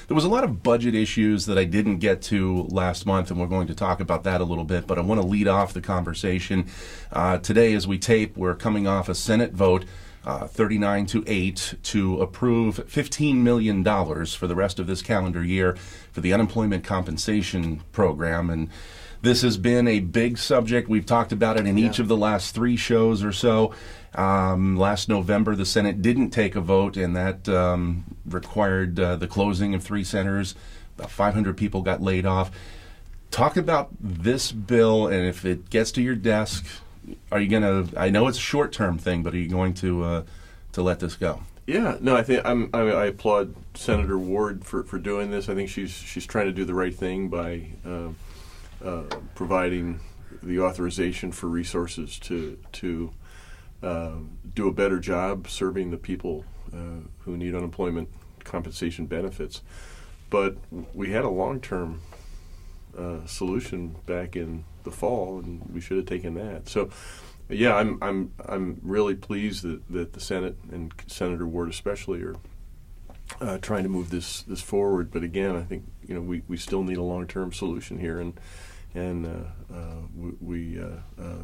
There was a lot of budget issues that I didn't get to last month, and we're going to talk about that a little bit, but I want to lead off the conversation. Today, as we tape, we're coming off a Senate vote, 39-8, to approve $15 million for the rest of this calendar year for the unemployment compensation program. And this has been a big subject. We've talked about it in each of the last 3 shows or so. Last November, the Senate didn't take a vote, and that required the closing of 3 centers. About 500 people got laid off. Talk about this bill, and if it gets to your desk, are you going to, I know it's a short-term thing, but are you going to let this go? Yeah, no, I think I applaud Senator Ward for doing this. I think she's trying to do the right thing by providing the authorization for resources to do a better job serving the people who need unemployment compensation benefits. But we had a long-term solution back in the fall, and we should have taken that. So, yeah, I'm really pleased that the Senate and Senator Ward especially are trying to move this forward. But again, I think we still need a long-term solution here, and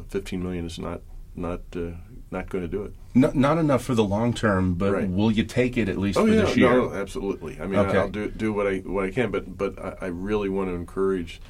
15 million is not going to do it. Not enough for the long term, but right. Will you take it at least for this year? No, absolutely. I mean, okay. I'll do what I can, but I really want to encourage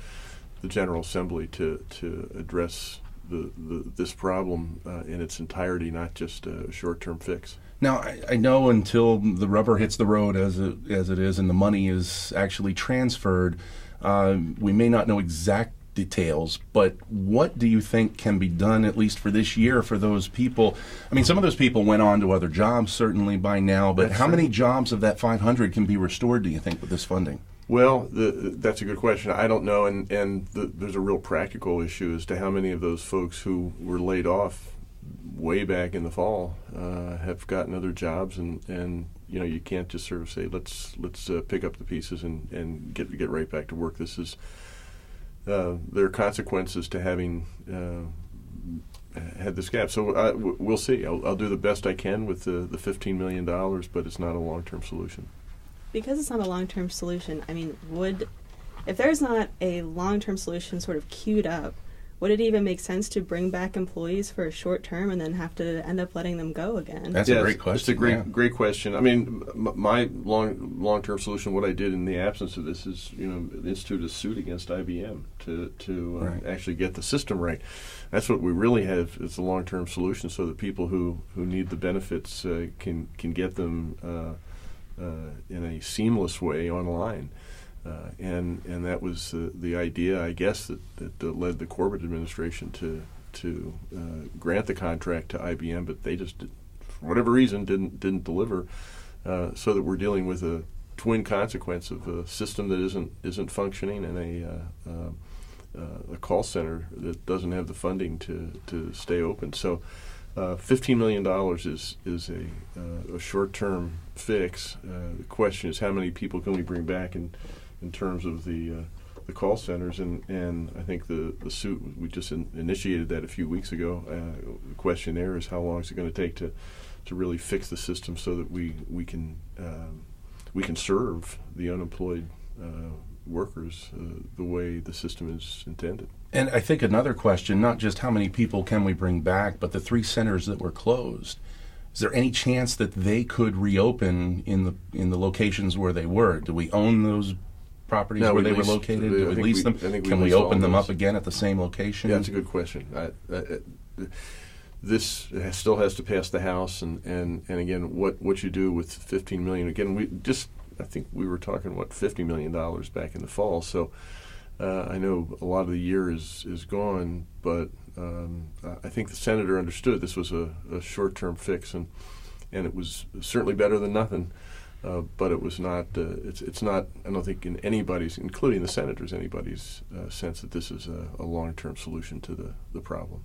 the General Assembly to address this problem in its entirety, not just a short-term fix. Now, I know until the rubber hits the road, as it is, and the money is actually transferred, we may not know exact details, but what do you think can be done, at least for this year, for those people? I mean, some of those people went on to other jobs, certainly, by now, but how many jobs of that 500 can be restored, do you think, with this funding? Well, that's a good question. I don't know, and there's a real practical issue as to how many of those folks who were laid off way back in the fall have gotten other jobs, and you can't just sort of say, let's pick up the pieces and get right back to work. This is there are consequences to having had this gap. So we'll see. I'll do the best I can with the $15 million, but it's not a long-term solution. Because it's not a long-term solution, I mean, if there's not a long-term solution sort of queued up, would it even make sense to bring back employees for a short term and then have to end up letting them go again? That's a great question. It's a great question. I mean, my long-term solution, what I did in the absence of this is, institute a suit against IBM to actually get the system right. That's what we really have is a long-term solution, so that people who need the benefits can get them in a seamless way online. And that was the idea, I guess, that led the Corbett administration to grant the contract to IBM, but they just, for whatever reason, didn't deliver. So that we're dealing with a twin consequence of a system that isn't functioning and a call center that doesn't have the funding to stay open. So $15 million is a short-term fix. The question is, how many people can we bring back in terms of the call centers, and I think the suit, we just initiated that a few weeks ago. The question there is, how long is it going to take to really fix the system so that we can serve the unemployed workers the way the system is intended. And I think another question, not just how many people can we bring back, but the 3 centers that were closed. Is there any chance that they could reopen in the locations where they were? Do we own those properties where they were located? Do we lease them? Can we open them up again at the same location? Yeah, that's a good question. This still has to pass the House, and again, what you do with $15 million? Again, I think we were talking $50 million back in the fall. So I know a lot of the year is gone, but I think the senator understood this was a short-term fix, and it was certainly better than nothing. But it was not. It's not. I don't think in anybody's, including the senators, anybody's sense that this is a long-term solution to the problem.